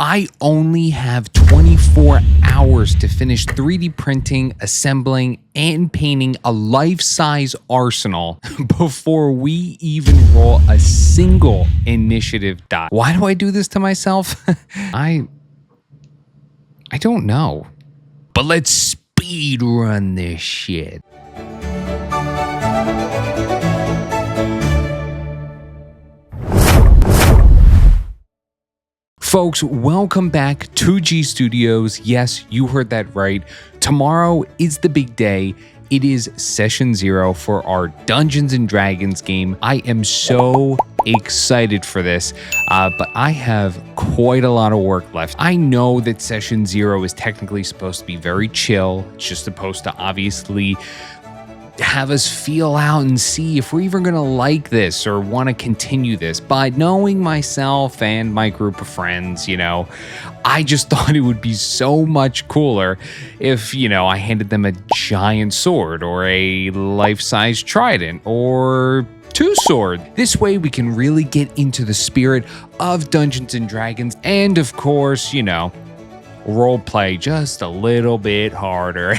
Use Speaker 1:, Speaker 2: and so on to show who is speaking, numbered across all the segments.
Speaker 1: I only have 24 hours to finish 3D printing, assembling, and painting a life-size arsenal before we even roll a single initiative die. Why do I do this to myself? I don't know. But let's speed run this shit. Folks, welcome back to G Studios. Yes, you heard that right. Tomorrow is the big day. It is session 0 for our Dungeons and Dragons game. I am so excited for this, but I have quite a lot of work left. I know that session 0 is technically supposed to be very chill. It's just supposed to obviously have us feel out and see if we're even gonna like this or want to continue this. But knowing myself and my group of friends, I just thought it would be so much cooler if, I handed them a giant sword or a life-size trident or 2 swords. This way we can really get into the spirit of Dungeons and Dragons and, of course, role play just a little bit harder,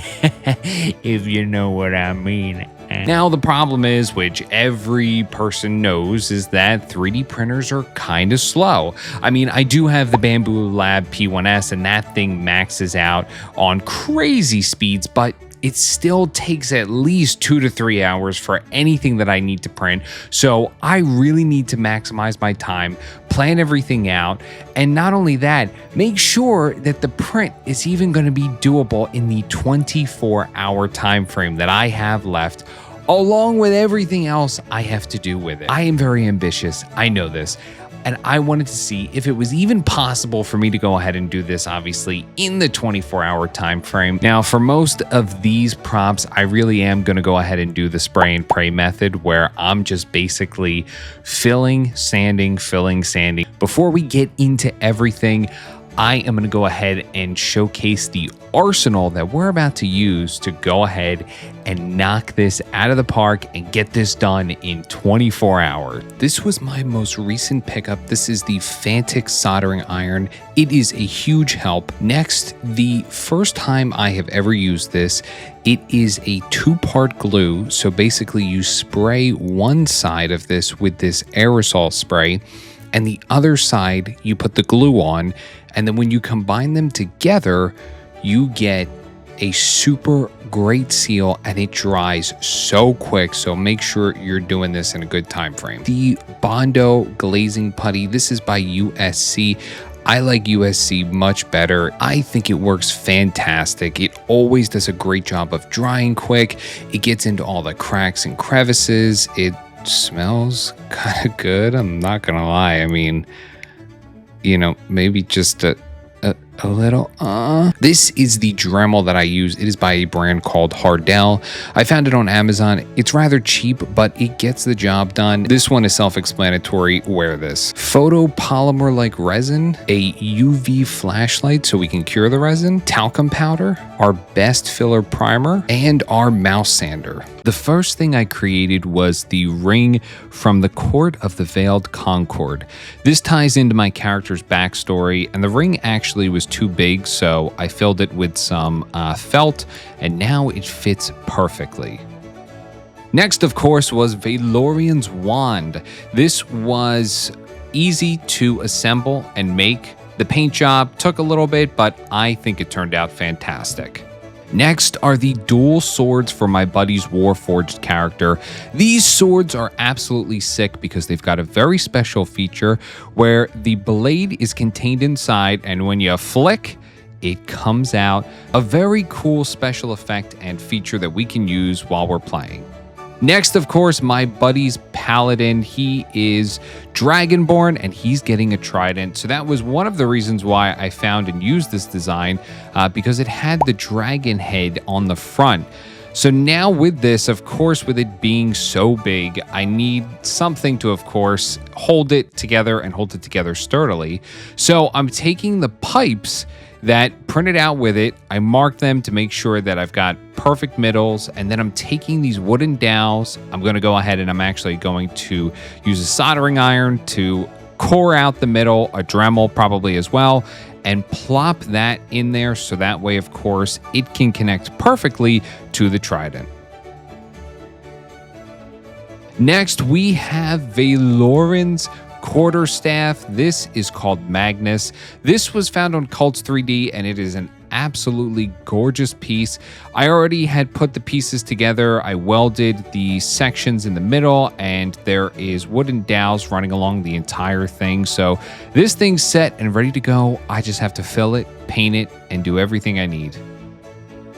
Speaker 1: if you know what I mean. Now, the problem is, which every person knows, is that 3D printers are kind of slow. I mean, I do have the Bamboo Lab P1S, and that thing maxes out on crazy speeds, but it still takes at least 2 to 3 hours for anything that I need to print. So I really need to maximize my time, plan everything out, and not only that, make sure that the print is even going to be doable in the 24-hour time frame that I have left, along with everything else I have to do with it. I am very ambitious, I know this. And I wanted to see if it was even possible for me to go ahead and do this, obviously, in the 24-hour time frame. Now, for most of these props, I really am going to go ahead and do the spray and pray method, where I'm just basically filling, sanding. Before we get into everything, I am going to go ahead and showcase the arsenal that we're about to use to go ahead and knock this out of the park and get this done in 24 hours. This was my most recent pickup. This is the Fantic soldering iron. It is a huge help. Next, the first time I have ever used this, it is a 2-part glue. So basically you spray one side of this with this aerosol spray, and the other side you put the glue on, and then when you combine them together, you get a super great seal, and it dries so quick. So make sure you're doing this in a good time frame. The Bondo glazing putty, this is by USC. I like USC much better. I think it works fantastic. It always does a great job of drying quick. It gets into all the cracks and crevices. It smells kind of good, I'm not gonna lie. I mean, maybe just a little. This is the Dremel that I use. It is by a brand called Hardell. I found it on Amazon. It's rather cheap, but it gets the job done. This one is self-explanatory. Wear this. Photopolymer-like resin, a UV flashlight so we can cure the resin, talcum powder, our best filler primer, and our mouse sander. The first thing I created was the ring from the Court of the Veiled Concord. This ties into my character's backstory, and the ring actually was too big, so I filled it with some felt, and now it fits perfectly. Next, of course, was Valorian's wand. This was easy to assemble and make. The paint job took a little bit, but I think it turned out fantastic. Next are the dual swords for my buddy's Warforged character. These swords are absolutely sick because they've got a very special feature where the blade is contained inside, and when you flick, it comes out. A very cool special effect and feature that we can use while we're playing. Next, of course, my buddy's paladin. He is Dragonborn, and he's getting a trident. So that was one of the reasons why I found and used this design, because it had the dragon head on the front. So now with this, of course, with it being so big, I need something to, of course, hold it together and hold it together sturdily. So I'm taking the pipes that printed out with it. I marked them to make sure that I've got perfect middles, and then I'm taking these wooden dowels. I'm going to go ahead and I'm actually going to use a soldering iron to core out the middle, a Dremel probably as well, and plop that in there so that way, of course, it can connect perfectly to the trident. Next, we have Figurine's quarterstaff. This is called Magnus. This was found on Cults 3D, and it is an absolutely gorgeous piece. I already had put the pieces together. I welded the sections in the middle, and there is wooden dowels running along the entire thing. So this thing's set and ready to go. I just have to fill it, paint it, and do everything I need.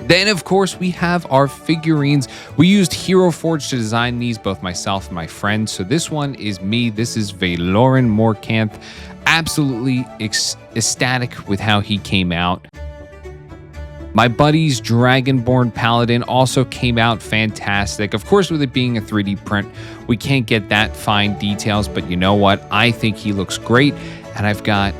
Speaker 1: Then, of course, we have our figurines. We used Hero Forge to design these, both myself and my friend. So this one is me. This is Figurine Morkanth. Absolutely ecstatic with how he came out. My buddy's Dragonborn Paladin also came out fantastic. Of course, with it being a 3D print, we can't get that fine details, but you know what? I think he looks great, and I've got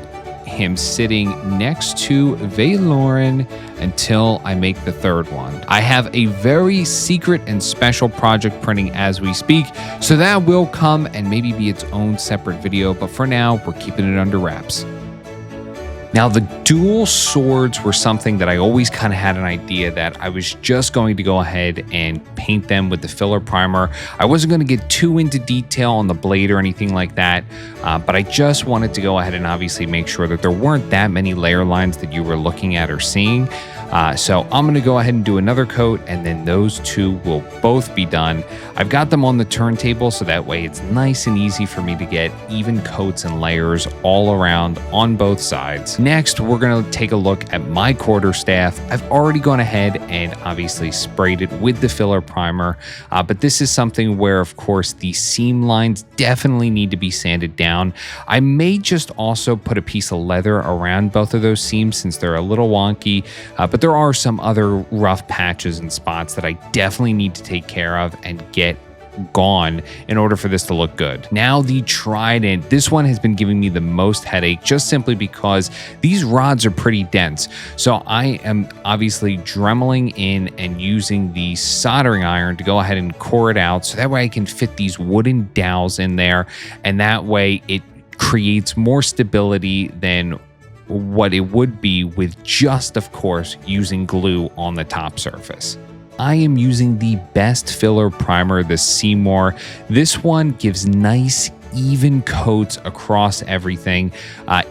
Speaker 1: him sitting next to Figurine until I make the third one. I have a very secret and special project printing as we speak, so that will come and maybe be its own separate video, but for now, we're keeping it under wraps. Now, the dual swords were something that I always kind of had an idea that I was just going to go ahead and paint them with the filler primer. I wasn't going to get too into detail on the blade or anything like that, but I just wanted to go ahead and obviously make sure that there weren't that many layer lines that you were looking at or seeing. So I'm going to go ahead and do another coat, and then those two will both be done. I've got them on the turntable, so that way it's nice and easy for me to get even coats and layers all around on both sides. Next, we're going to take a look at my quarterstaff. I've already gone ahead and obviously sprayed it with the filler primer, but this is something where, of course, the seam lines definitely need to be sanded down. I may just also put a piece of leather around both of those seams since they're a little wonky, but there are some other rough patches and spots that I definitely need to take care of and get gone in order for this to look good. Now, the trident, this one has been giving me the most headache just simply because these rods are pretty dense. So I am obviously dremeling in and using the soldering iron to go ahead and core it out so that way I can fit these wooden dowels in there, and that way it creates more stability than what it would be with just, of course, using glue on the top surface. I am using the best filler primer, the Seymour. This one gives nice, even coats across everything.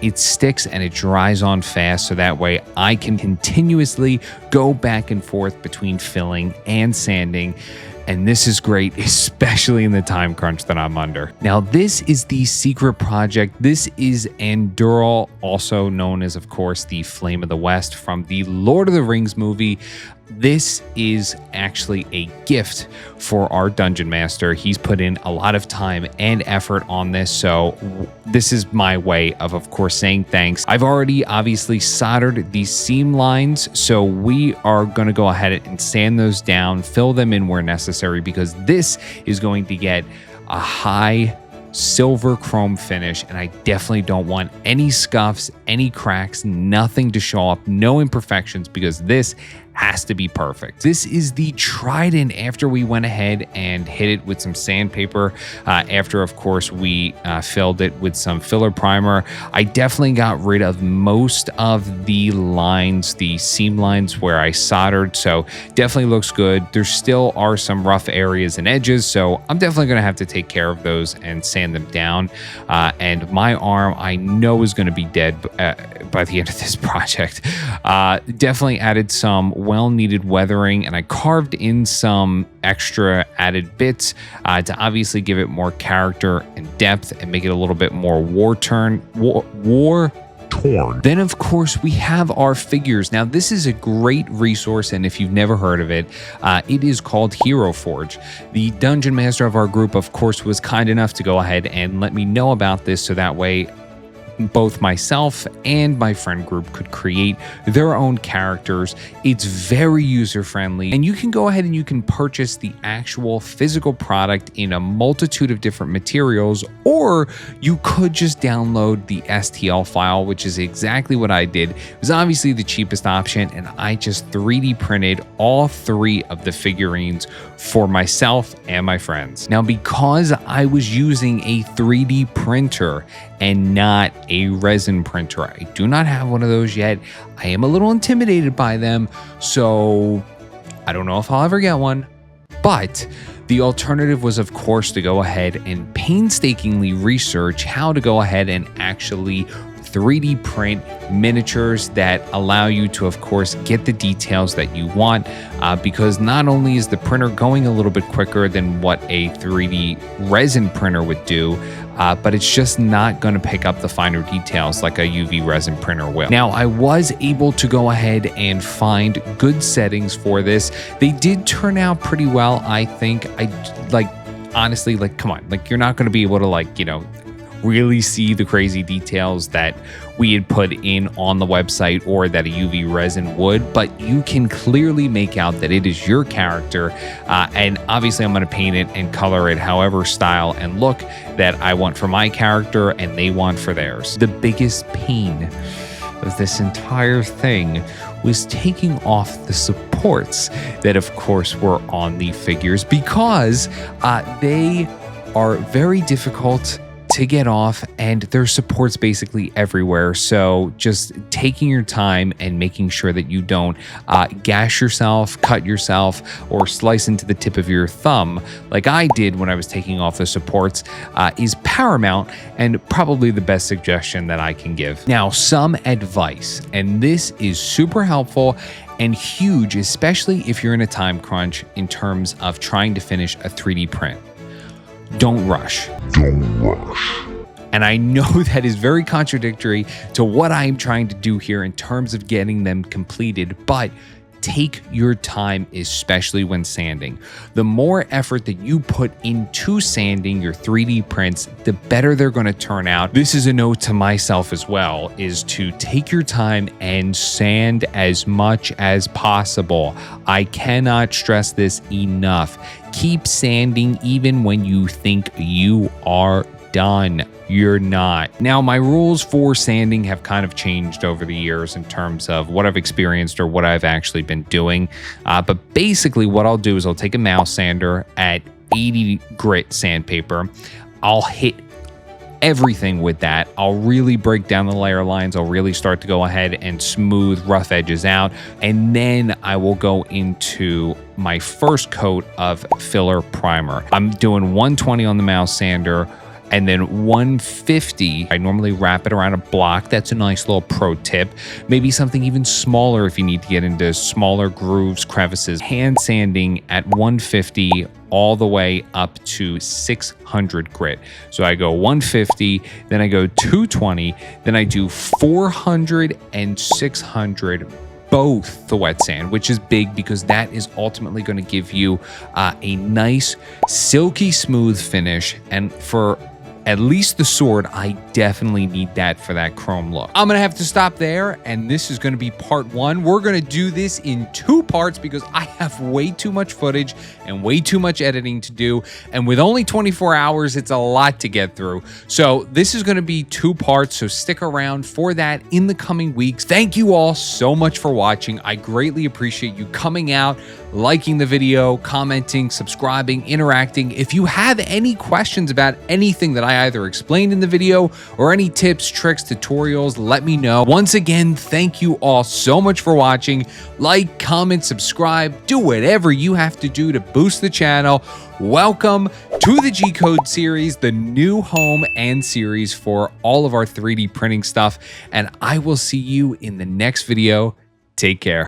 Speaker 1: It sticks and it dries on fast, so that way I can continuously go back and forth between filling and sanding. And this is great, especially in the time crunch that I'm under. Now, this is the secret project. This is Anduril, also known as, of course, the Flame of the West from the Lord of the Rings movie. This is actually a gift for our dungeon master. He's put in a lot of time and effort on this, so this is my way of course, saying thanks. I've already obviously soldered these seam lines, so we are going to go ahead and sand those down, fill them in where necessary, because this is going to get a high silver chrome finish, and I definitely don't want any scuffs, any cracks, nothing to show up, no imperfections, because this has to be perfect. This is the trident after we went ahead and hit it with some sandpaper. After, of course, we filled it with some filler primer. I definitely got rid of most of the lines, the seam lines where I soldered, so definitely looks good. There still are some rough areas and edges, so I'm definitely going to have to take care of those and sand them down. And my arm, I know, is going to be dead by the end of this project. Definitely added some well-needed weathering, and I carved in some extra added bits to obviously give it more character and depth and make it a little bit more war-torn. Then, of course, we have our figures. Now, this is a great resource, and if you've never heard of it, it is called Hero Forge. The dungeon master of our group, of course, was kind enough to go ahead and let me know about this, so that way both myself and my friend group could create their own characters. It's very user-friendly, and you can go ahead and you can purchase the actual physical product in a multitude of different materials, or you could just download the STL file, which is exactly what I did. It was obviously the cheapest option, and I just 3D printed all three of the figurines for myself and my friends. Now, because I was using a 3D printer and not a resin printer. I do not have one of those yet. I am a little intimidated by them, so I don't know if I'll ever get one. But the alternative was, of course, to go ahead and painstakingly research how to go ahead and actually 3D print miniatures that allow you to, of course, get the details that you want, because not only is the printer going a little bit quicker than what a 3D resin printer would do, but it's just not going to pick up the finer details like a UV resin printer will. Now, I was able to go ahead and find good settings for this. They did turn out pretty well, I think. Honestly, come on, you're not going to be able to really see the crazy details that we had put in on the website or that a UV resin would, but you can clearly make out that it is your character. And obviously I'm going to paint it and color it however style and look that I want for my character and they want for theirs. The biggest pain of this entire thing was taking off the supports that of course were on the figures, because they are very difficult to get off and there's supports basically everywhere. So just taking your time and making sure that you don't gash yourself, cut yourself, or slice into the tip of your thumb like I did when I was taking off the supports is paramount and probably the best suggestion that I can give. Now, some advice, and this is super helpful and huge, especially if you're in a time crunch in terms of trying to finish a 3D print. Don't rush. Don't rush. And I know that is very contradictory to what I'm trying to do here in terms of getting them completed, but take your time, especially when sanding. The more effort that you put into sanding your 3D prints, the better they're going to turn out. This is a note to myself as well, is to take your time and sand as much as possible. I cannot stress this enough. Keep sanding even when you think you are done. You're not. Now, my rules for sanding have kind of changed over the years in terms of what I've experienced or what I've actually been doing. But basically what I'll do is I'll take a mouse sander at 80 grit sandpaper. I'll hit everything with that. I'll really break down the layer lines. I'll really start to go ahead and smooth rough edges out. And then I will go into my first coat of filler primer. I'm doing 120 on the mouse sander, and then 150. I normally wrap it around a block. That's a nice little pro tip. Maybe something even smaller if you need to get into smaller grooves, crevices. Hand sanding at 150 all the way up to 600 grit. So I go 150, then I go 220, then I do 400 and 600, both the wet sand, which is big because that is ultimately going to give you a nice silky smooth finish. And for at least the sword, I definitely need that for that chrome look. I'm gonna have to stop there, and this is gonna be part one. We're gonna do this in 2 parts because I have way too much footage and way too much editing to do, and with only 24 hours, it's a lot to get through. So this is gonna be 2 parts, so stick around for that in the coming weeks. Thank you all so much for watching. I greatly appreciate you coming out, liking the video, commenting, subscribing, interacting. If you have any questions about anything that I either explained in the video or any tips, tricks, tutorials, let me know. Once again, thank you all so much for watching. Like, comment, subscribe, do whatever you have to do to boost the channel. Welcome to the G-Code series, the new home and series for all of our 3D printing stuff. And I will see you in the next video. Take care.